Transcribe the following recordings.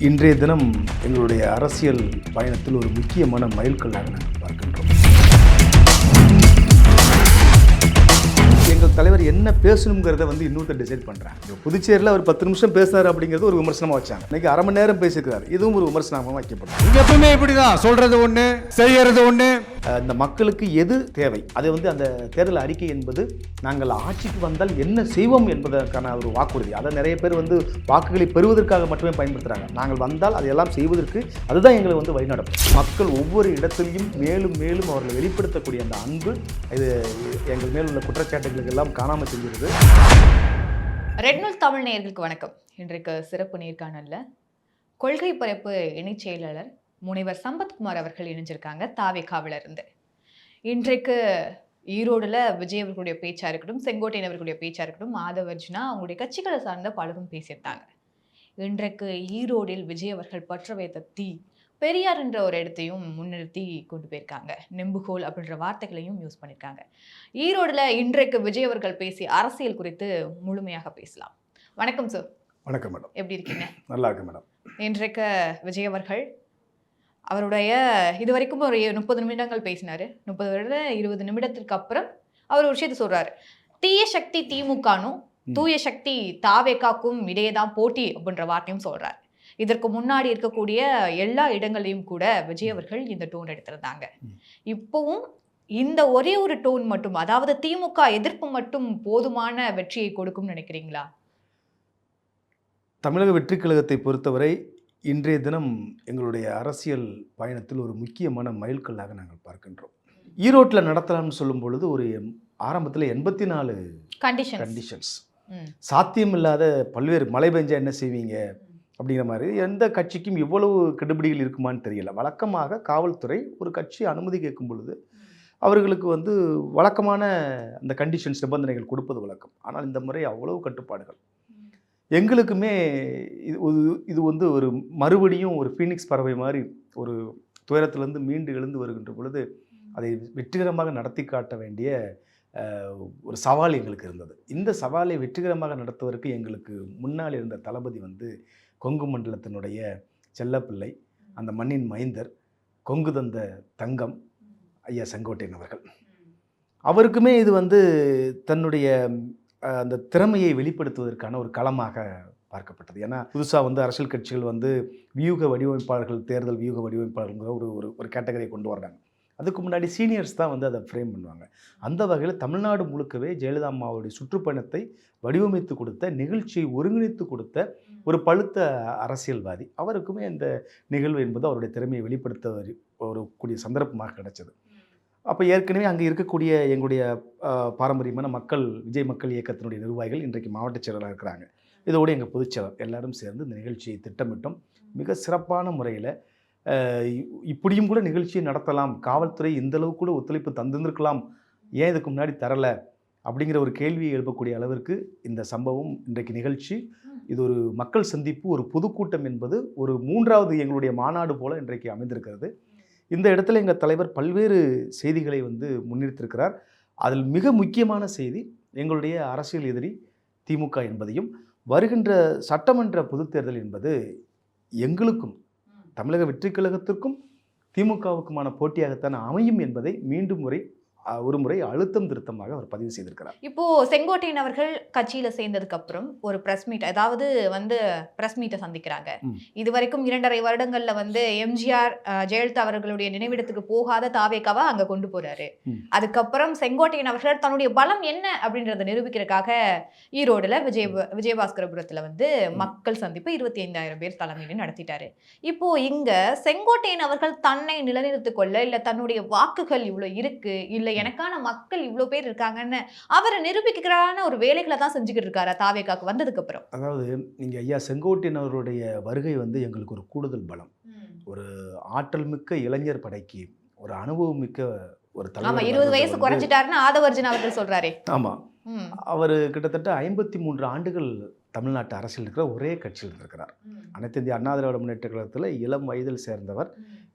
இன்றைய தினம் எங்களுடைய அரசியல் பயணத்தில் ஒரு முக்கியமான மைல்கல்லாக நாங்கள் பார்க்கின்றோம். எங்கள் தலைவர் என்ன பேசணுங்கிறத இன்னொருத்தர் டிசைட் பண்ணுறாங்க. புதுச்சேரியில் அவர் 10 நிமிஷம் பேசுறாரு அப்படிங்கிறது ஒரு விமர்சனமாக வச்சாங்க. இன்னைக்கு அரை மணி நேரம் பேசியிருக்கிறார், இதுவும் ஒரு விமர்சனமாக வைக்கப்படும். இங்க எப்பவுமே இப்படிதான், சொல்றது ஒண்ணு செய்யறது ஒண்ணு. இந்த மக்களுக்கு எது தேவை, அது அந்த தேர்தல் அறிக்கை என்பது நாங்கள் ஆட்சிக்கு வந்தால் என்ன செய்வோம் என்பதற்கான ஒரு வாக்குறுதி. அதை நிறைய பேர் வாக்குகளை பெறுவதற்காக மட்டுமே பயன்படுத்துகிறாங்க. நாங்கள் வந்தால் அதையெல்லாம் செய்வதற்கு அதுதான் எங்களை வழிநடத்தும். மக்கள் ஒவ்வொரு இடத்திலையும் மேலும் மேலும் அவர்கள் வெளிப்படுத்தக்கூடிய அந்த அன்பு, இது எங்கள் மேல் உள்ள குற்றச்சாட்டுகளுக்கு எல்லாம் காணாமல் செல்கிறது. ரெட் நியூஸ் தமிழ் நேயர்களுக்கு வணக்கம். இன்றைக்கு சிறப்பு நேர்காணல்ல கொள்கை பரப்பு இணைச் செயலாளர் முனைவர் சம்பத்குமார் அவர்கள் இணைஞ்சிருக்காங்க தாவேகாவில இருந்து. இன்றைக்கு ஈரோடுல விஜய் அவர்களுடைய பேச்சா இருக்கட்டும், செங்கோட்டையன் அவர்களுடைய பேச்சா இருக்கட்டும், ஆதவர்ஜுனா அவங்களுடைய கட்சிகளை சார்ந்த பலரும் பேசியிருந்தாங்க. இன்றைக்கு ஈரோடில் விஜய் அவர்கள் பற்ற வைத்த தீ பெரியார் என்ற ஒரு இடத்தையும் முன்னிறுத்தி கொண்டு போயிருக்காங்க. நெம்புகோல் அப்படின்ற வார்த்தைகளையும் யூஸ் பண்ணியிருக்காங்க. ஈரோடுல இன்றைக்கு விஜய் அவர்கள் பேசி அரசியல் குறித்து முழுமையாக பேசலாம். வணக்கம் சார். வணக்கம் மேடம். எப்படி இருக்கீங்க? நல்லா இருக்கு மேடம். இன்றைக்கு விஜய் அவர்கள் அவருடைய இதுவரைக்கும் ஒரு 30 நிமிடங்கள் பேசினாரு. 20 நிமிடத்திற்கு அப்புறம் அவர் ஒரு விஷயத்தை சொல்றாரு. தீய சக்தி திமுகனும் தூய சக்தி தாவேகாக்கும் இடையேதான் போட்டி அப்படின்ற வார்த்தையும் சொல்றாரு. இதற்கு முன்னாடி இருக்கக்கூடிய எல்லா இடங்களையும் கூட விஜய் அவர்கள் இந்த டோன் எடுத்திருந்தாங்க. இப்பவும் இந்த ஒரே ஒரு டோன் மட்டும், அதாவது திமுக எதிர்ப்பு மட்டும் போதுமான வெற்றியை கொடுக்கும் நினைக்கிறீங்களா? தமிழக வெற்றி கழகத்தை பொறுத்தவரை இன்றைய தினம் எங்களுடைய அரசியல் பயணத்தில் ஒரு முக்கியமான மைல்கல்லாக நாங்கள் பார்க்கின்றோம். ஈரோட்டில் நடத்தலாம்னு சொல்லும் பொழுது ஒரு ஆரம்பத்தில் 84 கண்டிஷன்ஸ், சாத்தியமில்லாத பல்வேறு, மழை பெஞ்சா என்ன செய்வீங்க அப்படிங்கிற மாதிரி எந்த கட்சிக்கும் இவ்வளவு கெடுபிடிகள் இருக்குமான்னு தெரியல. வழக்கமாக காவல்துறை ஒரு கட்சி அனுமதி கேட்கும் பொழுது அவர்களுக்கு வழக்கமான அந்த கண்டிஷன்ஸ், நிபந்தனைகள் கொடுப்பது வழக்கம். ஆனால் இந்த முறை அவ்வளவு கட்டுப்பாடுகள். எங்களுக்குமே இது ஒரு மறுபடியும் ஒரு ஃபீனிக்ஸ் பறவை மாதிரி ஒரு துயரத்திலிருந்து மீண்டு எழுந்து வருகின்ற பொழுது அதை வெற்றிகரமாக நடத்தி காட்ட வேண்டிய ஒரு சவால் எங்களுக்கு இருந்தது. இந்த சவாலை வெற்றிகரமாக நடத்துவதற்கு எங்களுக்கு முன்னால் இருந்த தளபதி கொங்கு மண்டலத்தினுடைய செல்லப்பிள்ளை, அந்த மண்ணின் மைந்தர், கொங்கு தந்த தங்கம் ஐயா செங்கோட்டையன் அவர்கள். அவருக்குமே இது தன்னுடைய அந்த திறமையை வெளிப்படுத்துவதற்கான ஒரு களமாக பார்க்கப்பட்டது. ஏன்னா புதுசாக அரசியல் கட்சிகள் வியூக வடிவமைப்பாளர்கள், தேர்தல் வியூக வடிவமைப்பாளர்கள்ங்கிற ஒரு கேட்டகரியை கொண்டு வர்றாங்க. அதுக்கு முன்னாடி சீனியர்ஸ் தான் அதை ஃப்ரேம் பண்ணுவாங்க. அந்த வகையில் தமிழ்நாடு முழுக்கவே ஜெயலலிதா அம்மாவுடைய சுற்றுப்பயணத்தை வடிவமைத்து கொடுத்த, நிகழ்ச்சியை ஒருங்கிணைத்து கொடுத்த ஒரு பழுத்த அரசியல்வாதி. அவருக்குமே இந்த நிகழ்வு என்பது அவருடைய திறமையை வெளிப்படுத்த ஒரு கூடிய சந்தர்ப்பமாக கிடைச்சது. அப்போ ஏற்கனவே அங்கே இருக்கக்கூடிய எங்களுடைய பாரம்பரியமான விஜய் மக்கள் இயக்கத்தினுடைய நிர்வாகிகள் இன்றைக்கு மாவட்ட செயலராக இருக்கிறாங்க. இதோடு எங்கள் பொதுச்செயலர் எல்லாரும் சேர்ந்து இந்த நிகழ்ச்சியை திட்டமிட்டோம். மிக சிறப்பான முறையில் இப்படியும் கூட நிகழ்ச்சியை நடத்தலாம், காவல்துறை இந்தளவு கூட ஒத்துழைப்பு தந்திருக்கலாம், ஏன் இதுக்கு முன்னாடி தரலை அப்படிங்கிற ஒரு கேள்வியை எழுப்பக்கூடிய அளவிற்கு இந்த சம்பவம், இன்றைக்கு நிகழ்ச்சி, இது ஒரு மக்கள் சந்திப்பு, ஒரு பொதுக்கூட்டம் என்பது ஒரு 3வது எங்களுடைய மாநாடு போல இன்றைக்கு அமைந்திருக்கிறது. இந்த இடத்துல எங்கள் தலைவர் பல்வேறு செய்திகளை முன்னிறுத்திருக்கிறார். அதில் மிக முக்கியமான செய்தி எங்களுடைய அரசியல் எதிரி திமுக என்பதையும், வருகின்ற சட்டமன்ற பொதுத் தேர்தல் என்பது எங்களுக்கும் தமிழக வெற்றி கழகத்திற்கும் திமுகவுக்குமான போட்டியாகத்தான் அமையும் என்பதை மீண்டும் ஒரு முறை அழுத்தம் திருத்தமாக அவர் பதிவு செய்திருக்கிறார். இப்போ செங்கோட்டையன் அவர்கள் கட்சியில சேர்ந்ததுக்கு அப்புறம் ஒரு பிரஸ் மீட், அதாவது பிரஸ் மீட்டை சந்திக்கிறாங்க. இதுவரைக்கும் 2.5 வருடங்கள்ல எம்ஜிஆர் ஜெயலலிதா அவர்களுடைய நினைவிடத்துக்கு போகாத தாவேகாவா அங்க கொண்டு போறாரு. அதுக்கப்புறம் செங்கோட்டையன் அவர்கள் தன்னுடைய பலம் என்ன அப்படின்றத நிரூபிக்கிறதுக்காக ஈரோடுல விஜயபாஸ்கரபுரத்துல மக்கள் சந்திப்பு 25,000 பேர் தலைமையில நடத்திட்டாரு. இப்போ இங்க செங்கோட்டையன் அவர்கள் தன்னை நிலைநிறுத்திக் கொள்ள, இல்ல தன்னுடைய வாக்குகள் இவ்வளவு இருக்கு, இல்ல எனக்கான மக்கள் இவ்வளவு பேர் இருக்காங்கன்னு அவரை நிரூபிக்கிறான ஒரு வேலைகளை தான் செஞ்சுக்கிட்டு இருக்காரு தாவேகாக்கு வந்ததுக்கு அப்புறம். அதாவது நீங்க ஐயா செங்கோட்டையன் அவருடைய வருகை எங்களுக்கு ஒரு கூடுதல் பலம், ஒரு ஆற்றல் மிக்க இளைஞர் படைக்கு, ஒரு அனுபவம் மிக்க ஒரு தலைவர். 20 வயசு குறைஞ்சிட்டாருன்னு ஆதவர்ஜுனா அவர்கள் சொல்றாரு. ஆமா, அவர் கிட்டத்தட்ட 53 ஆண்டுகள் தமிழ்நாட்டு அரசியல் இருக்கிற ஒரே கட்சியில் இருக்கிறார். அனைத்து இந்திய அண்ணா திராவிட முன்னேற்ற கழகத்தில் இளம் வயதில் சேர்ந்தவர்.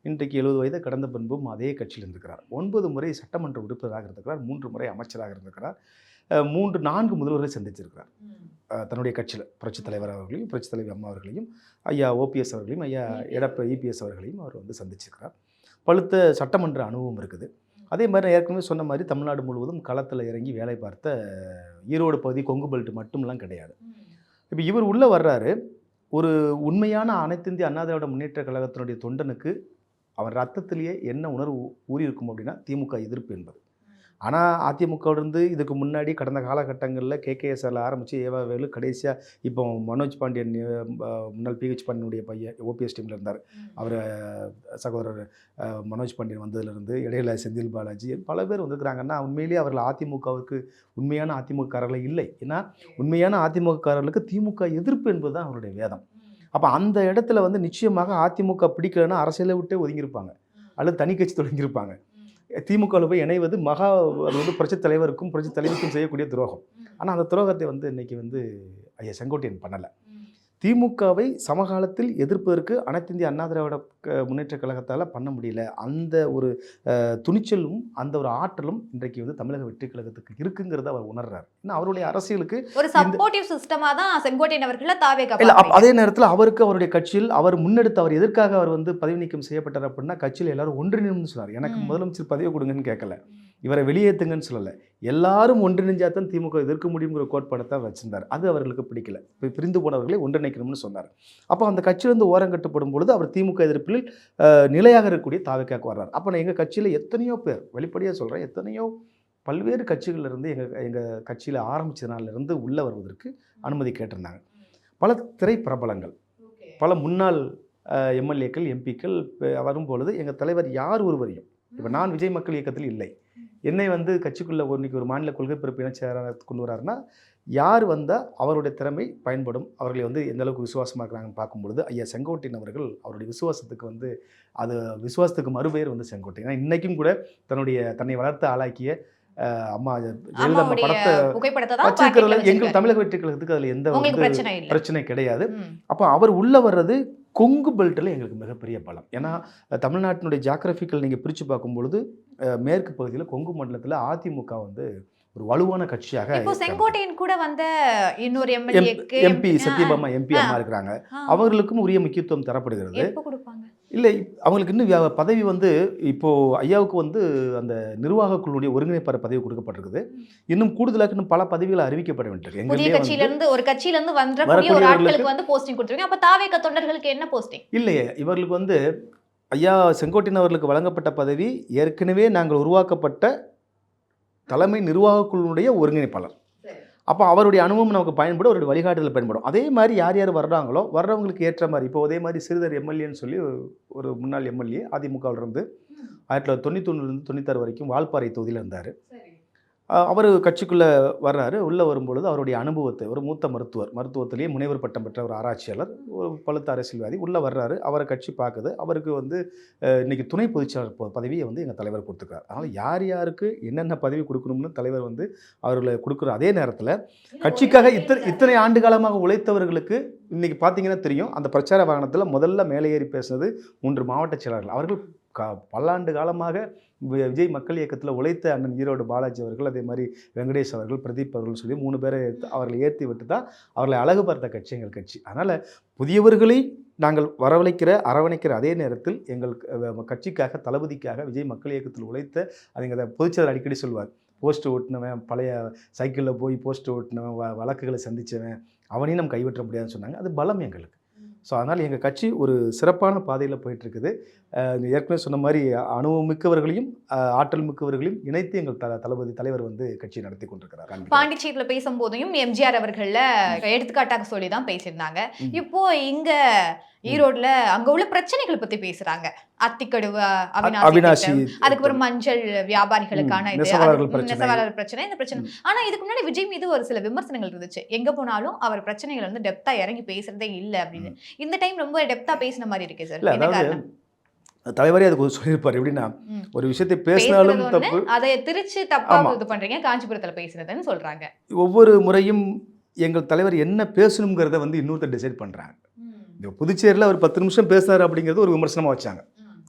இன்றைக்கு 70 வயதை கடந்த பின்பும் அதே கட்சியில் இருக்கிறார். 9 முறை சட்டமன்ற உறுப்பினராக இருந்திருக்கிறார், 3 முறை அமைச்சராக இருந்திருக்கிறார். 4 முதல்வர்களை சந்திச்சிருக்கிறார் தன்னுடைய கட்சியில். புரட்சித் தலைவர் அவர்களையும், புரட்சித் தலைவி அம்மா அவர்களையும், ஐயா ஓபிஎஸ் அவர்களையும், ஐயா இபிஎஸ் அவர்களையும் அவர் வந்து சந்திச்சிருக்கிறார். பழுத்த சட்டமன்ற அனுபவம் இருக்குது. அதே மாதிரி நான் ஏற்கனவே சொன்ன மாதிரி தமிழ்நாடு முழுவதும் களத்தில் இறங்கி வேலை பார்த்த ஈரோடு பகுதி, கொங்கு பெல்ட் மட்டும்லாம் கிடையாது. இப்போ இவர் உள்ளே வர்றாரு. ஒரு உண்மையான அனைத்து இந்திய அண்ணா திராவிட முன்னேற்ற கழகத்தினுடைய தொண்டனுக்கு அவன் ரத்தத்திலேயே என்ன உணர்வு ஊறி இருக்கும் அப்படின்னா திமுக எதிர்ப்பு என்பது. ஆனால் அதிமுகவிலிருந்து இதுக்கு முன்னாடி கடந்த காலகட்டங்களில் கேகேஎஸ்ஆரில் ஆரம்பித்து ஏவாவேலு, கடைசியாக இப்போ மனோஜ் பாண்டியன், முன்னாள் பிஹெச் பாண்டியனுடைய பையன் ஓபிஎஸ் டீமில் இருந்தார், அவர் சகோதரர் மனோஜ் பாண்டியன் வந்ததுலேருந்து இடையில செந்தில் பாலாஜி பல பேர் வந்திருக்கிறாங்கன்னா உண்மையிலேயே அவர்கள் அதிமுகவுக்கு உண்மையான அதிமுகக்காரர்கள் இல்லை. ஏன்னா உண்மையான அதிமுகக்காரர்களுக்கு திமுக எதிர்ப்பு என்பது தான் அவருடைய வேதம். அப்போ அந்த இடத்துல வந்து நிச்சயமாக அதிமுக பிடிக்கலைன்னா அரசியலை விட்டே ஒதுங்கியிருப்பாங்க அல்லது தனி கட்சி தொடங்கியிருப்பாங்க. திமுகவில் போய் இணைவது வந்து புரட்சித் தலைவருக்கும் புரட்சித் தலைவருக்கும் செய்யக்கூடிய துரோகம். ஆனால் அந்த துரோகத்தை வந்து இன்னைக்கு வந்து ஐயா செங்கோட்டையன் பண்ணலை. திமுகவை சமகாலத்தில் எதிர்ப்பதற்கு அனைத்து இந்திய அண்ணா திராவிட முன்னேற்ற கழகத்தால் பண்ண முடியல. அந்த ஒரு துணிச்சலும் அந்த ஒரு ஆற்றலும் இன்றைக்கு வந்து தமிழக வெற்றி கழகத்துக்கு இருக்குங்கிறத அவர் உணர்றார். ஏன்னா அவருடைய அரசியலுக்கு ஒரு சப்போர்ட்டிவ் சிஸ்டமா தான் செங்கோட்டையன் அவர்கள் இல்லை. அதே நேரத்தில் அவருக்கு அவருடைய கட்சியில் அவர் முன்னெடுத்து அவர் எதற்காக அவர் வந்து பதவி நீக்கம் செய்யப்பட்டார் அப்படின்னா கட்சியில் எல்லாரும் ஒன்றிணைந்து சொன்னார். எனக்கு முதலமைச்சர் பதவி கொடுங்கன்னு கேட்கல, இவரை வெளியேற்றுங்கன்னு சொல்லலை, எல்லாரும் ஒன்றிணைஞ்சாதான் திமுக எதிர்க்க முடியுங்கிற கோட்பாடை தான் வச்சிருந்தார். அது அவர்களுக்கு பிடிக்கல. இப்போ பிரிந்து போனவர்களை ஒன்றிணைக்கணும்னு சொன்னார். அப்போ அந்த கட்சியிலிருந்து ஓரங்கட்டப்படும் பொழுது அவர் திமுக எதிர்ப்பில் நிலையாக இருக்கக்கூடிய தாவேக்காக்கு வர்றார். அப்போ நான் எங்கள் கட்சியில் எத்தனையோ பேர், வெளிப்படையாக சொல்கிறேன், எத்தனையோ பல்வேறு கட்சிகளிலிருந்து எங்கள் கட்சியில் ஆரம்பித்த நாளிலிருந்து உள்ளே வருவதற்கு அனுமதி கேட்டிருந்தாங்க. பல திரைப்பிரபலங்கள், பல முன்னாள் எம்எல்ஏக்கள், எம்பிக்கள் வரும்பொழுது எங்கள் தலைவர் யார் ஒருவரையும், இப்போ நான் விஜய் மக்கள் இயக்கத்தில் இல்லை, என்னை வந்து கட்சிக்குள்ளே இன்றைக்கி ஒரு மாநில கொள்கை பிறப்பு இணைச்சராக கொண்டு வராருன்னா யார் வந்தால் அவருடைய திறமை பயன்படும், அவர்களை வந்து எந்த அளவுக்கு விசுவாசமாக இருக்கிறாங்கன்னு பார்க்கும்பொழுது ஐயா செங்கோட்டையன் அவர்கள் அவருடைய விசுவாசத்துக்கு வந்து அது விசுவாசத்துக்கு மறுபெயர் வந்து செங்கோட்டையன். ஏன்னா இன்றைக்கும் கூட தன்னை வளர்த்து ஆளாக்கிய அம்மா ஜெயலலிதா படத்தை வச்சிருக்கிறதுல எங்கள் தமிழக வெற்றி கழகத்துக்கு அதில் எந்த பிரச்சனை கிடையாது. அப்போ அவர் உள்ளே வர்றது கொங்கு பெல்ட்டில் எங்களுக்கு மிகப்பெரிய பலம். ஏன்னா தமிழ்நாட்டினுடைய ஜியாகிரபிக்கல் நீங்கள் பிரித்து பார்க்கும்பொழுது மேற்கு பகுதியில் கொங்கு மண்டலத்தில் அதிமுக வந்து ஒரு வலுவான கட்சியாக. செங்கோட்டையன் கூட வந்த இன்னொரு எம்பி சத்யபாமா எம்பி அம்மா இருக்கிறாங்க, அவர்களுக்கும் உரிய முக்கியத்துவம் தரப்படுகிறது. இல்லை, அவங்களுக்கு இன்னும் பதவி வந்து இப்போது ஐயாவுக்கு வந்து அந்த நிர்வாக குழுவுடைய ஒருங்கிணைப்பாளர் பதவி கொடுக்கப்பட்டிருக்குது. இன்னும் கூடுதலாக இன்னும் பல பதவிகள் அறிவிக்கப்பட வேண்டியிருக்கு. ஒரு கட்சியிலிருந்து வந்து போஸ்டிங் கொடுத்துருங்க. அப்போ தாவேக தொண்டர்களுக்கு என்ன போஸ்டிங்? இல்லையே, இவர்களுக்கு வந்து ஐயா செங்கோட்டையன் அவர்களுக்கு வழங்கப்பட்ட பதவி ஏற்கனவே நாங்கள் உருவாக்கப்பட்ட தலைமை நிர்வாக குழுவுடைய ஒருங்கிணைப்பாளர். அப்போ அவருடைய அனுபவம் நமக்கு பயன்படும், அவருடைய வழிகாட்டுதல் பயன்படும். அதே மாதிரி யார் யார் வர்றாங்களோ வர்றவங்களுக்கு ஏற்ற மாதிரி. இப்போ அதே மாதிரி சிறிதர் எம்எல்ஏன்னு சொல்லி ஒரு முன்னாள் எம்எல்ஏ அதிமுகவிலிருந்து 1991 96 வரைக்கும் வால்பாறை தொகுதியில் இருந்தார். அவர் கட்சிக்குள்ளே வர்றாரு. உள்ளே வரும்பொழுது அவருடைய அனுபவத்தை, ஒரு மூத்த மருத்துவத்திலேயே முனைவர் பட்டம் பெற்ற ஒரு ஆராய்ச்சியாளர், ஒரு பழுத்த அரசியல்வாதி உள்ளே வர்றாரு. அவரை கட்சி பார்க்குது. அவருக்கு வந்து இன்றைக்கி துணை பொதுச்செயலாளர் பதவியை வந்து எங்கள் தலைவர் கொடுத்துருக்காரு. அதனால் யார் யாருக்கு என்னென்ன பதவி கொடுக்கணும்னு தலைவர் வந்து அவர்களை கொடுக்குற அதே நேரத்தில் கட்சிக்காக இத்தனை ஆண்டு காலமாக உழைத்தவர்களுக்கு இன்றைக்கி பார்த்தீங்கன்னா தெரியும், அந்த பிரச்சார வாகனத்தில் முதல்ல மேலே ஏறி பேசுனது 3 மாவட்ட செயலாளர்கள். அவர்கள் பல்லாண்டு காலமாக விஜய் மக்கள் இயக்கத்தில் உழைத்த அண்ணன் ஈரோடு பாலாஜி அவர்கள், அதே மாதிரி வெங்கடேஷ் அவர்கள், பிரதீப் அவர்கள் சொல்லி 3 பேரை அவர்களை ஏற்றி விட்டு தான் அவர்களை அழகு பார்த்த கட்சி எங்கள் கட்சி. அதனால் புதியவர்களை நாங்கள் அரவணைக்கிற அதே நேரத்தில் எங்கள் கட்சிக்காக, தளபதிக்காக விஜய் மக்கள் இயக்கத்தில் உழைத்த, அது எங்கள் பொதுச்செயலர் அடிக்கடி சொல்வார், போஸ்ட் ஓட்டினவன், பழைய சைக்கிளில் போய் போஸ்ட் ஓட்டினவன், வழக்குகளை சந்தித்தவன், அவனையும் நம்ம கைவிட்ட முடியாதுன்னு சொன்னாங்க. அது பலம் எங்களுக்கு. ஸோ அதனால் எங்கள் கட்சி ஒரு சிறப்பான பாதையில் போயிட்டுருக்குது. ஏற்கனவே சொன்ன மாதிரி அனுபவம் மிக்கவர்களையும் ஆற்றல் மிக்கவர்களையும் இணைத்து எங்கள் தலைவர் வந்து கட்சி நடத்தி கொண்டிருக்கிறார். பாண்டிச்சேரியில் பேசும்போதையும் எம்ஜிஆர் அவர்களில் எடுத்துக்காட்டாக சொல்லி தான் பேசியிருந்தாங்க. இப்போ இங்கே ஈரோடுல அங்க உள்ள பிரச்சனைகள் பத்தி பேசுறாங்க. அத்திக்கடுவு, அவினாசி, அதுக்கப்புறம் மஞ்சள் வியாபாரிகளுக்கான நெசவாளர் பிரச்சனை, இந்த பிரச்சனை. ஆனா இதுக்கு முன்னாடி விஜய் மீது ஒரு சில விமர்சனங்கள் இருந்துச்சு. எங்க போனாலும் அவர் பிரச்சனைகள் வந்து டெப்தா இறங்கி பேசுறதே இல்லை அப்படின்னு. இந்த டைம் ரொம்ப டெப்தா பேசின மாதிரி இருக்கு சார். தலைவரே அதுக்கு சொல்லியிருப்பார். எப்படின்னா, ஒரு விஷயத்தை பேசினாலும் தப்பு, அதை திருச்சி தப்பா இது பண்றீங்க, காஞ்சிபுரத்துல பேசுறதுன்னு சொல்றாங்க. ஒவ்வொரு முறையும் எங்கள் தலைவர் என்ன பேசணுங்கிறத வந்து இன்னொருத்தர் டிசைட் பண்றாங்க. புதுச்சேரியில் அவர் 10 நிமிஷம் பேசுறாரு அப்படிங்கிறது ஒரு விமர்சனமாக வச்சாங்க.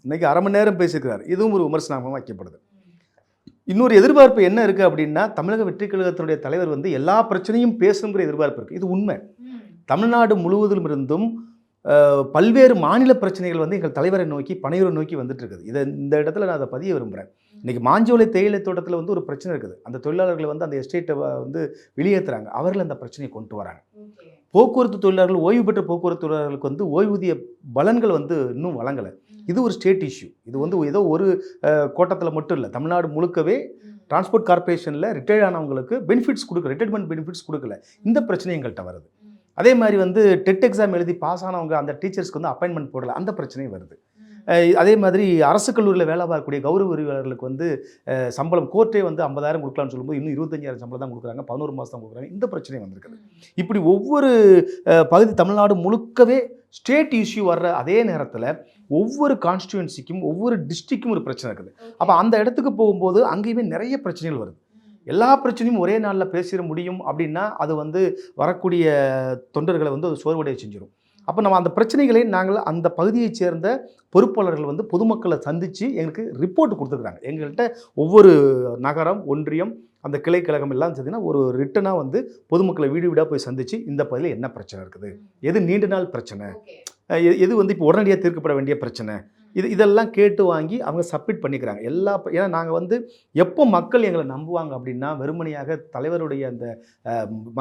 இன்னைக்கு 1/2 மணி நேரம் பேசியிருக்கிறார், இதுவும் ஒரு விமர்சனமாக வைக்கப்படுது. இன்னொரு எதிர்பார்ப்பு என்ன இருக்குது அப்படின்னா, தமிழக வெற்றி கழகத்தினுடைய தலைவர் வந்து எல்லா பிரச்சனையும் பேசணுங்கிற எதிர்பார்ப்பு இருக்குது. இது உண்மை. தமிழ்நாடு முழுவதிலும் இருந்தும் பல்வேறு மாநில பிரச்சனைகள் வந்து எங்கள் தலைவரை நோக்கி, பனையூரை நோக்கி வந்துட்டு இருக்குது. இந்த இடத்துல நான் அதை பதிய விரும்புகிறேன். இன்றைக்கி மாஞ்சோலை தேயிலை தோட்டத்தில் வந்து ஒரு பிரச்சனை இருக்குது. அந்த தொழிலாளர்களை வந்து அந்த எஸ்டேட்டை வந்து வெளியேற்றுறாங்க. அவர்கள் அந்த பிரச்சனையை கொண்டு வராங்க. போக்குவரத்து தொழிலாளர்கள், ஓய்வு பெற்ற போக்குவரத்து தொழிலாளர்களுக்கு வந்து ஓய்வூதிய பலன்கள் வந்து இன்னும் வழங்கலை. இது ஒரு ஸ்டேட் இஷ்யூ. இது வந்து ஏதோ ஒரு கோட்டத்தில் மட்டும் இல்லை, தமிழ்நாடு முழுக்கவே டிரான்ஸ்போர்ட் கார்பரேஷனில் ரிட்டையர்ட் ஆனவங்களுக்கு பெனிஃபிட்ஸ் கொடுக்கல, ரிட்டையர்மெண்ட் பெனிஃபிட்ஸ் கொடுக்கல. இந்த பிரச்சனை எங்கள்கிட்ட வருது. அதே மாதிரி வந்து டெட் எக்ஸாம் எழுதி பாஸ் ஆனவங்க அந்த டீச்சர்ஸ்க்கு வந்து அப்பாயின்மெண்ட் போடலை, அந்த பிரச்சனையும் வருது. அதே மாதிரி அரசு கல்லூரியில் வேலை பார்க்கக்கூடிய கௌரவ உரிமையாளர்களுக்கு வந்து சம்பளம் கோர்ட்டே வந்து 50,000 கொடுக்கலாம்னு சொல்லும்போது இன்னும் 25,000 சம்பளம் தான் கொடுக்குறாங்க, 11 மாதம் தான் கொடுக்குறாங்க. இந்த பிரச்சனை வந்திருக்குது. இப்படி ஒவ்வொரு பகுதி தமிழ்நாடு முழுக்கவே ஸ்டேட் இஷ்யூ வர்ற அதே நேரத்தில் ஒவ்வொரு கான்ஸ்டியூன்சிக்கும் ஒவ்வொரு டிஸ்ட்ரிக்டும் ஒரு பிரச்சனை இருக்குது. அப்போ அந்த இடத்துக்கு போகும்போது அங்கேயுமே நிறைய பிரச்சனைகள் வருது. எல்லா பிரச்சனையும் ஒரே நாளில் பேசிட முடியும் அப்படின்னா அது வந்து வரக்கூடிய தொண்டர்களை வந்து அது சோர்வடைய செஞ்சிடும். அப்போ நம்ம அந்த பிரச்சனைகளை நாங்கள் அந்த பகுதியைச் சேர்ந்த பொறுப்பாளர்கள் வந்து பொதுமக்களை சந்தித்து எங்களுக்கு ரிப்போர்ட் கொடுத்துருக்குறாங்க. எங்கள்கிட்ட ஒவ்வொரு நகரம், ஒன்றியம், அந்த கிளை கழகம் எல்லாம் சேர்த்திங்கன்னா ஒரு ரிட்டனாக வந்து பொதுமக்களை வீடு வீடாக போய் சந்தித்து இந்த பகுதியில் என்ன பிரச்சனை இருக்குது, எது நீண்ட நாள் பிரச்சனை, எது வந்து இப்போ உடனடியாக தீர்க்கப்பட வேண்டிய பிரச்சனை, இதெல்லாம் கேட்டு வாங்கி அவங்க சப்மிட் பண்ணிக்கிறாங்க. ஏன்னா நாங்கள் வந்து எப்போ மக்கள் எங்களை நம்புவாங்க அப்படின்னா, வெறுமனையாக தலைவருடைய அந்த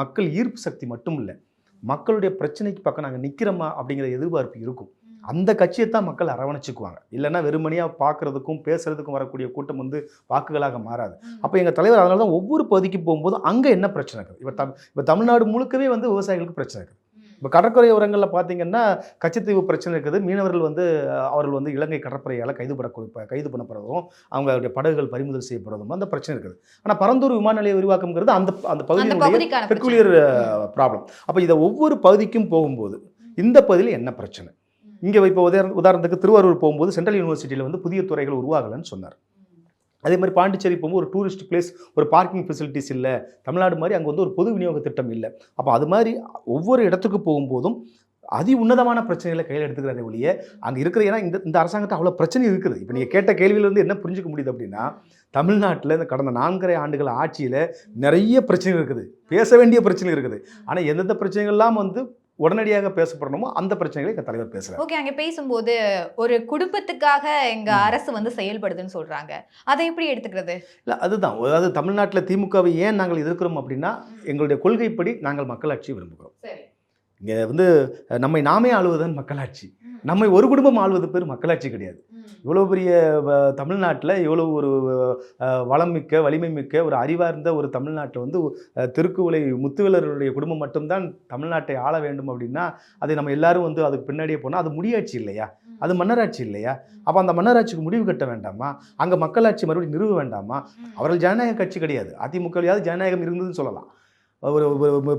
மக்கள் ஈர்ப்பு சக்தி மட்டும் இல்லை, மக்களுடைய பிரச்சனைக்கு பக்கம் நாங்கள் நிற்கிறோமா அப்படிங்கிற எதிர்பார்ப்பு இருக்கும். அந்த கட்சியை தான் மக்கள் அரவணைச்சிக்குவாங்க. இல்லைன்னா வெறுமனையாக பார்க்குறதுக்கும் பேசுகிறதுக்கும் வரக்கூடிய கூட்டம் வந்து வாக்குகளாக மாறாது. அப்போ எங்கள் தலைவர் அதனால தான் ஒவ்வொரு பகுதிக்கு போகும்போது அங்கே என்ன பிரச்சனை இருக்குது. இப்போ தமிழ்நாடு முழுக்கவே வந்து விவசாயிகளுக்கு பிரச்சனை இருக்குது. இப்போ கடற்கரை ஓரங்களில் பார்த்தீங்கன்னா கச்சத்தீவு பிரச்சனை இருக்குது. மீனவர்கள் வந்து அவர்கள் வந்து இலங்கை கடற்படையால் கைது பண்ணப்படுறதும் அவங்களுடைய படகுகள் பறிமுதல் செய்யப்படுறதும் அந்த பிரச்சனை இருக்குது. ஆனால் பரந்தூர் விமான நிலைய விரிவாக்கம்ங்கிறது அந்த பகுதியினுடைய பெக்குலியர் ப்ராப்ளம். அப்போ இதை ஒவ்வொரு பகுதிக்கும் போகும்போது இந்த பகுதியில் என்ன பிரச்சனை, இங்கே இப்போ உதாரணத்துக்கு திருவாரூர் போகும்போது சென்ட்ரல் யூனிவர்சிட்டியில் வந்து புதிய துறைகள் உருவாகலைன்னு சொன்னார். அதே மாதிரி பாண்டிச்சேரி போகும்போது ஒரு டூரிஸ்ட் பிளேஸ், ஒரு பார்க்கிங் ஃபெசிலிட்டிஸ் இல்லை, தமிழ்நாடு மாதிரி அங்கே வந்து ஒரு பொது விநியோக திட்டம் இல்லை. அப்போ அது மாதிரி ஒவ்வொரு இடத்துக்கு போகும்போதும் உன்னதமான பிரச்சனைகளை கையில் எடுத்துக்கிறதே ஒழிய அங்கே இருக்கிற, ஏன்னா இந்த அரசாங்கத்தை அவ்வளோ பிரச்சனை இருக்குது. இப்போ நீங்கள் கேட்ட கேள்வியிலேருந்து என்ன புரிஞ்சுக்க முடியுது அப்படின்னா, தமிழ்நாட்டில் இந்த கடந்த 4.5 ஆண்டுகள் ஆட்சியில் நிறைய பிரச்சனைகள் இருக்குது, பேச வேண்டிய பிரச்சனை இருக்குது. ஆனால் எந்தெந்த பிரச்சனைகள்லாம் வந்து உடனடியாக பேசப்படணுமோ அந்த பிரச்சனைகளை எங்கள் தலைவர் பேசுகிறார். ஓகே, அங்கே பேசும்போது ஒரு குடும்பத்துக்காக எங்கள் அரசு வந்து செயல்படுதுன்னு சொல்கிறாங்க, அதை எப்படி எடுத்துக்கிறது? இல்லை, அதுதான். அதாவது தமிழ்நாட்டில் திமுகவை ஏன் நாங்கள் எதிர்க்கிறோம் அப்படின்னா, எங்களுடைய கொள்கைப்படி நாங்கள் மக்களாட்சி விரும்புகிறோம். இங்கே வந்து நம்மை நாமே ஆளுவதுதான் மக்களாட்சி. நம்மை ஒரு குடும்பம் ஆளுவது பேர் மக்களாட்சி கிடையாது. இவ்வளோ பெரிய தமிழ்நாட்டில் இவ்வளோ ஒரு வளம் மிக்க, வலிமை மிக்க, ஒரு அறிவார்ந்த ஒரு தமிழ்நாட்டை வந்து திருக்குவளை முத்துவேலருடைய குடும்பம் மட்டும்தான் தமிழ்நாட்டை ஆள வேண்டும் அப்படின்னா அதை நம்ம எல்லாரும் வந்து அதுக்கு பின்னாடியே போனால் அது முடியாட்சி இல்லையா, அது மன்னராட்சி இல்லையா? அப்போ அந்த மன்னராட்சிக்கு முடிவு கட்ட வேண்டாமா? அங்கே மக்களாட்சி மறுபடியும் நிறுவ வேண்டாமா? அவர்கள் ஜனநாயக கட்சி கிடையாது. அதிமுகவியாவது ஜனநாயகம் இருந்ததுன்னு சொல்லலாம்.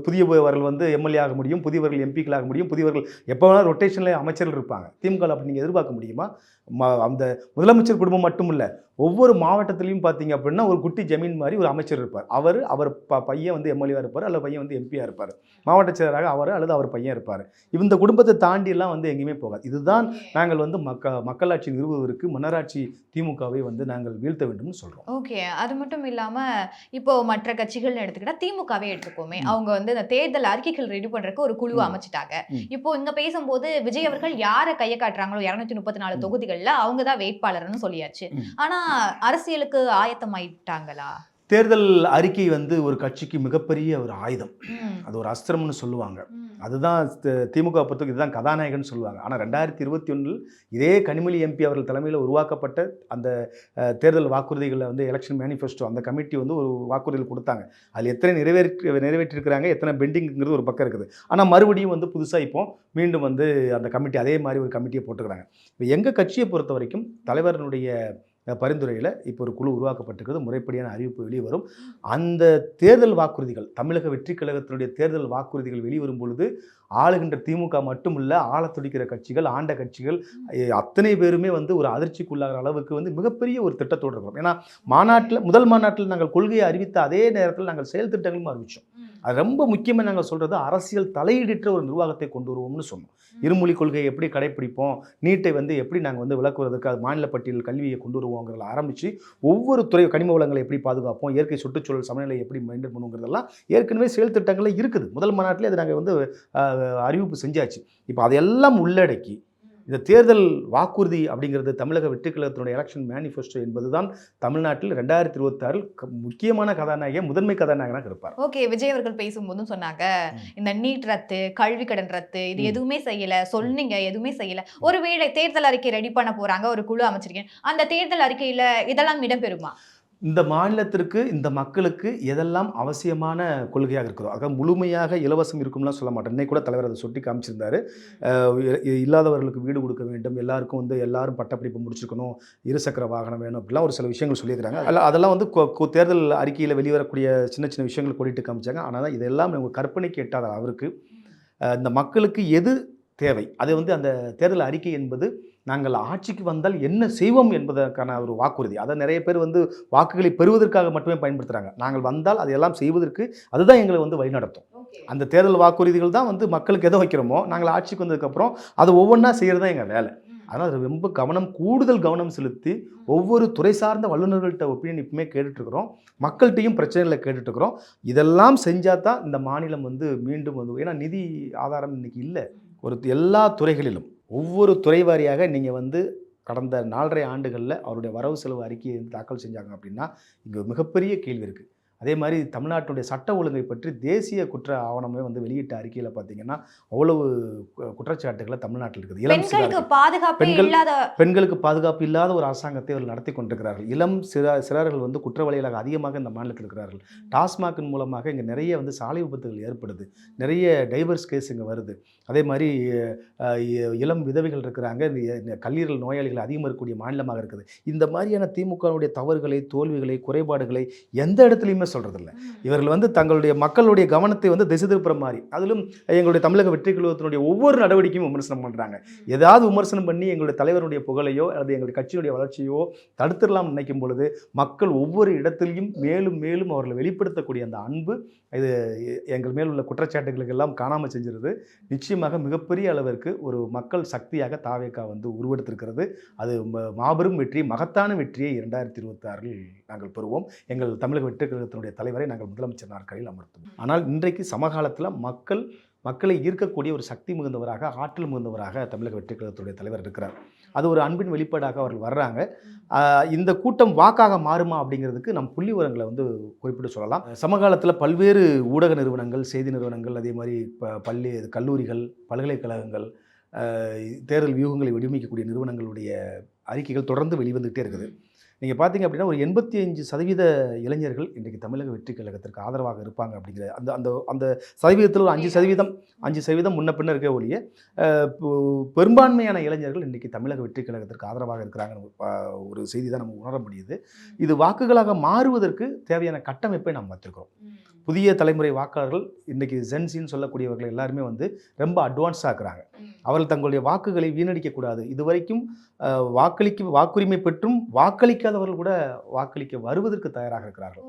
புதியவர்கள் வந்து எம்எல்ஏ ஆக முடியும், புதியவர்கள் எம்பிக்களாக முடியும், புதியவர்கள் எப்போ வேணால் ரொட்டேஷனில் அமைச்சர்கள் இருப்பாங்க. திமுக அப்படி நீங்கள் எதிர்பார்க்க முடியுமா? அந்த முதலமைச்சர் குடும்பம் மட்டும் இல்லை, ஒவ்வொரு மாவட்டத்திலையும் பார்த்தீங்க அப்படின்னா ஒரு குட்டி ஜமீன் மாதிரி ஒரு அமைச்சர் இருப்பார். அவர் பையன் வந்து எம்எல்ஏவாக இருப்பார், அல்லது பையன் வந்து எம்பியாக இருப்பார், மாவட்ட செயலராக அவர் அல்லது அவர் பையன் இருப்பார். இந்த குடும்பத்தை தாண்டியெல்லாம் வந்து எங்கேயுமே போகாது. இதுதான் நாங்கள் வந்து மக்களாட்சி நிறுவுவதற்கு மன்னராட்சி திமுகவை வந்து நாங்கள் வீழ்த்த வேண்டும்னு சொல்கிறோம். ஓகே, அது மட்டும் இல்லாமல் இப்போ மற்ற கட்சிகள்னு எடுத்துக்கிட்டால் திமுகவே எடுத்துக்கோமே, அவங்க வந்து இந்த தேர்தல் அறிக்கைகள் ரெடி பண்ணுறதுக்கு ஒரு குழு அமைச்சிட்டாங்க. இப்போ இங்கே பேசும்போது விஜய் அவர்கள் யாரை கையை காட்டுறாங்களோ 234 தொகுதிகள் அவங்க தான் வேட்பாளர்னு சொல்லியாச்சு. ஆனா அரசியலுக்கு ஆயத்தமாயிட்டாங்களா? தேர்தல் அறிக்கை வந்து ஒரு கட்சிக்கு மிகப்பெரிய ஒரு ஆயுதம், அது ஒரு அஸ்திரம்னு சொல்லுவாங்க. அதுதான் திமுக பொறுத்தவரைக்கும் இதுதான் கதாநாயகன் சொல்லுவாங்க. ஆனால் 2021 இதே கனிமொழி எம்பி அவர்கள் தலைமையில் உருவாக்கப்பட்ட அந்த தேர்தல் வாக்குறுதிகளில் வந்து எலெக்ஷன் மேனிஃபெஸ்டோ அந்த கமிட்டி வந்து ஒரு வாக்குறுதிகள் கொடுத்தாங்க. அதில் எத்தனை நிறைவேற்றிருக்கிறாங்க, எத்தனை பெண்டிங்கிறது ஒரு பக்கம் இருக்குது. ஆனால் மறுபடியும் வந்து புதுசாக இப்போ மீண்டும் வந்து அந்த கமிட்டி அதே மாதிரி ஒரு கமிட்டியை போட்டுக்கிறாங்க. இப்போ எங்கள் கட்சியை பொறுத்த வரைக்கும் தலைவருடைய பரிந்துரையில் இப்போ ஒரு குழு உருவாக்கப்பட்டிருக்கிறது. முறைப்படியான அறிவிப்பு வெளிவரும். அந்த தேர்தல் வாக்குறுதிகள், தமிழக வெற்றி கழகத்தினுடைய தேர்தல் வாக்குறுதிகள் வெளிவரும் பொழுது ஆளுகின்ற திமுக மட்டும் இல்லை, ஆள துடிக்கிற கட்சிகள், ஆண்ட கட்சிகள் அத்தனை பேருமே வந்து ஒரு அதிர்ச்சிக்குள்ளாகிற அளவுக்கு வந்து மிகப்பெரிய ஒரு திட்டத்தோடு இருக்கிறோம். ஏன்னா முதல் மாநாட்டில் நாங்கள் கொள்கையை அறிவித்த அதே நேரத்தில் நாங்கள் செயல் திட்டங்களும் அறிவித்தோம். அது ரொம்ப முக்கியமாக நாங்கள் சொல்கிறது அரசியல் தலையீடற்ற ஒரு நிர்வாகத்தை கொண்டு வருவோம்னு சொன்னோம். இருமொழி கொள்கையை எப்படி கடைப்பிடிப்போம், நீட்டை வந்து எப்படி நாங்கள் வந்து விளக்குவதற்கு அது மாநில பட்டியல் கல்வியை கொண்டு வருவோங்கிறத ஆரம்பித்து ஒவ்வொரு துறை கனிம வளங்களை எப்படி பாதுகாப்போம், இயற்கை சுற்றுச்சூழல் சமநிலை எப்படி மெயின்டைன் பண்ணுங்கிறதெல்லாம் ஏற்கனவே செயல் திட்டங்களில் இருக்குது. முதல் மாநாட்டிலே அது நாங்கள் வந்து அறிவிப்பு செஞ்சாச்சு. இப்போ அதையெல்லாம் உள்ளடக்கி இந்த தேர்தல் வாக்குறுதி அப்படிங்கிறது தமிழக வெற்றி கழகத்தினுடைய எலெக்ஷன் மேனிஃபெஸ்டோ என்பது தான் தமிழ்நாட்டில் 2026 முக்கியமான கதாநாயக முதன்மை கதாநாயகனாக இருப்பார். ஓகே, விஜய் அவர்கள் பேசும்போதும் சொன்னாங்க இந்த நீட் ரத்து, கல்வி கடன் ரத்து, இது எதுவுமே செய்யல சொன்னீங்க, எதுவுமே செய்யல. ஒருவேளை தேர்தல் அறிக்கை ரெடி பண்ண போறாங்க, ஒரு குழு அமைச்சிருக்கேன், அந்த தேர்தல் அறிக்கையில இதெல்லாம் இடம்பெறுமா? இந்த மாநிலத்திற்கு இந்த மக்களுக்கு எதெல்லாம் அவசியமான கொள்கையாக இருக்கிறதோ, ஆக முழுமையாக இலவசம் இருக்கும்லாம் சொல்ல மாட்டேன். இன்னைக்கு கூட தலைவர் அதை சுட்டி காமிச்சிருந்தாரு. இல்லாதவர்களுக்கு வீடு கொடுக்க வேண்டும், எல்லாருக்கும் வந்து எல்லாரும் பட்டப்படிப்பு முடிச்சிருக்கணும், இருசக்கர வாகனம் வேணும், அப்படிலாம் ஒரு சில விஷயங்கள் சொல்லியிருக்கிறாங்க. அதெல்லாம் வந்து தேர்தல் அறிக்கையில் வெளிவரக்கூடிய சின்ன சின்ன விஷயங்கள் கொடிட்டு காமிச்சாங்க. ஆனால் இதெல்லாம் அவங்க கற்பனைக்கு எட்டாத அவருக்கு இந்த மக்களுக்கு எது தேவை, அது வந்து அந்த தேர்தல் அறிக்கை என்பது நாங்கள் ஆட்சிக்கு வந்தால் என்ன செய்வோம் என்பதற்கான ஒரு வாக்குறுதி. அதை நிறைய பேர் வந்து வாக்குகளை பெறுவதற்காக மட்டுமே பயன்படுத்துகிறாங்க. நாங்கள் வந்தால் அதையெல்லாம் செய்வதற்கு அதுதான் எங்களை வந்து வழிநடத்தும். அந்த தேர்தல் வாக்குறுதிகள் தான் வந்து மக்களுக்கு எதை வைக்கிறோமோ நாங்கள் ஆட்சிக்கு வந்ததுக்கப்புறம் அது ஒவ்வொன்றா செய்கிறது தான் எங்கள் வேலை. அதனால் அது ரொம்ப கூடுதல் கவனம் செலுத்தி ஒவ்வொரு துறை சார்ந்த வல்லுநர்கள்ட்ட ஒப்பீனியன் இப்பவுமே கேட்டுட்ருக்குறோம், மக்கள்கிட்டையும் பிரச்சனைகளை கேட்டுட்ருக்குறோம். இதெல்லாம் செஞ்சால் தான் இந்த மாநிலம் வந்து மீண்டும் வந்து, ஏன்னா நிதி ஆதாரம் இன்றைக்கி இல்லை. எல்லா துறைகளிலும் ஒவ்வொரு துறை வாரியாக நீங்கள் வந்து கடந்த 4.5 ஆண்டுகளில் அவருடைய வரவு செலவு அறிக்கையை தாக்கல் செஞ்சாங்க அப்படின்னா இங்கே மிகப்பெரிய கேள்வி இருக்குது. அதே மாதிரி தமிழ்நாட்டுடைய சட்ட ஒழுங்கை பற்றி தேசிய குற்ற ஆவணமே வந்து வெளியிட்ட அறிக்கையில் பார்த்தீங்கன்னா அவ்வளவு குற்றச்சாட்டுகளை தமிழ்நாட்டில் இருக்குது. பெண்களுக்கு பாதுகாப்பு இல்லாத ஒரு அரசாங்கத்தை அவர்கள் நடத்தி கொண்டிருக்கிறார்கள். இளம் சிறார்கள் வந்து குற்றவாளிகளாக அதிகமாக இந்த மாநிலத்தில் இருக்கிறார்கள். டாஸ்மாகின் மூலமாக இங்கே நிறைய வந்து சாலை விபத்துகள் ஏற்படுது, நிறைய டைவர்ஸ் கேஸ் இங்கே வருது. அதே மாதிரி இளம் விதவைகள் இருக்கிறாங்க, கல்லீரல் நோயாளிகள் அதிகமாக இருக்கக்கூடிய மாநிலமாக இருக்குது. இந்த மாதிரியான திமுகவுடைய தவறுகளை, தோல்விகளை, குறைபாடுகளை எந்த இடத்துலையுமே சொல்றதில்லை. இவர்கள் வந்து தங்களுடைய மக்களுடைய கவனத்தை வந்து திசை திருப்புற மாதிரி, அதிலும் எங்களுடைய தமிழக வெற்றி கழகத்தினுடைய ஒவ்வொரு நடவடிக்கையும் விமர்சனம் பண்ணுறாங்க. ஏதாவது விமர்சனம் பண்ணி எங்களுடைய தலைவருடைய புகழையோ அல்லது எங்களுடைய கட்சியுடைய வளர்ச்சியோ தடுத்துடலாம் நினைக்கும் பொழுது மக்கள் ஒவ்வொரு இடத்திலையும் மேலும் மேலும் அவர்களை வெளிப்படுத்தக்கூடிய அந்த அன்பு இது எங்கள் மேல் உள்ள குற்றச்சாட்டுகளுக்கு எல்லாம் காணாமல் செஞ்சிருது. நிச்சயமாக மிகப்பெரிய அளவிற்கு ஒரு மக்கள் சக்தியாக தாவேகா வந்து உருவெடுத்திருக்கிறது. அது மாபெரும் வெற்றி, மகத்தான வெற்றியை 2026 நாங்கள் பெறுவோம். எங்கள் தமிழக வெற்றி கழகத்தினுடைய தலைவரை நாங்கள் முதலமைச்சர் நாற்காலியில் அமர்த்துவோம். ஆனால் இன்றைக்கு சமகாலத்தில் மக்களை ஈர்க்கக்கூடிய ஒரு சக்தி மிகுந்தவராக, ஆற்றல் மிகுந்தவராக தமிழக வெற்றி கழகத்துடைய தலைவர் இருக்கிறார். அது ஒரு அன்பின் வெளிப்பாடாக அவர்கள் வர்றாங்க. இந்த கூட்டம் வாக்காக மாறுமா அப்படிங்கிறதுக்கு நம் புள்ளி விவரங்களை வந்து குறிப்பிட்டு சொல்லலாம். சமகாலத்தில் பல்வேறு ஊடக நிறுவனங்கள், செய்தி நிறுவனங்கள், அதே மாதிரி பள்ளி கல்லூரிகள், பல்கலைக்கழகங்கள், தேர்தல் வியூகங்களை வடிவமைக்கக்கூடிய நிறுவனங்களுடைய அறிக்கைகள் தொடர்ந்து வெளிவந்துகிட்டே இருக்குது. நீங்கள் பார்த்தீங்க அப்படின்னா ஒரு 85% இளைஞர்கள் இன்றைக்கு தமிழக வெற்றி கழகத்திற்கு ஆதரவாக இருப்பாங்க அப்படிங்கிற அந்த அந்த அந்த சதவீதத்தில் ஒரு 5% முன்ன பின்ன இருக்க ஒழிய பெரும்பான்மையான இளைஞர்கள் இன்றைக்கி தமிழக வெற்றி கழகத்திற்கு ஆதரவாக இருக்கிறாங்க ஒரு செய்தி தான் நம்ம உணர முடியுது. இது வாக்குகளாக மாறுவதற்கு தேவையான கட்டமைப்பை நாம் வச்சிருக்கிறோம். புதிய தலைமுறை வாக்காளர்கள் இன்றைக்கி ஜென்சின்னு சொல்லக்கூடியவர்கள் எல்லாருமே வந்து ரொம்ப அட்வான்ஸாக இருக்கிறாங்க. அவர்கள் தங்களுடைய வாக்குகளை வீணடிக்கக்கூடாது. இதுவரைக்கும் வாக்குரிமை பெற்றும் வாக்களிக்காதவர்கள் கூட வாக்களிக்க வருவதற்கு தயாராக இருக்கிறார்கள்.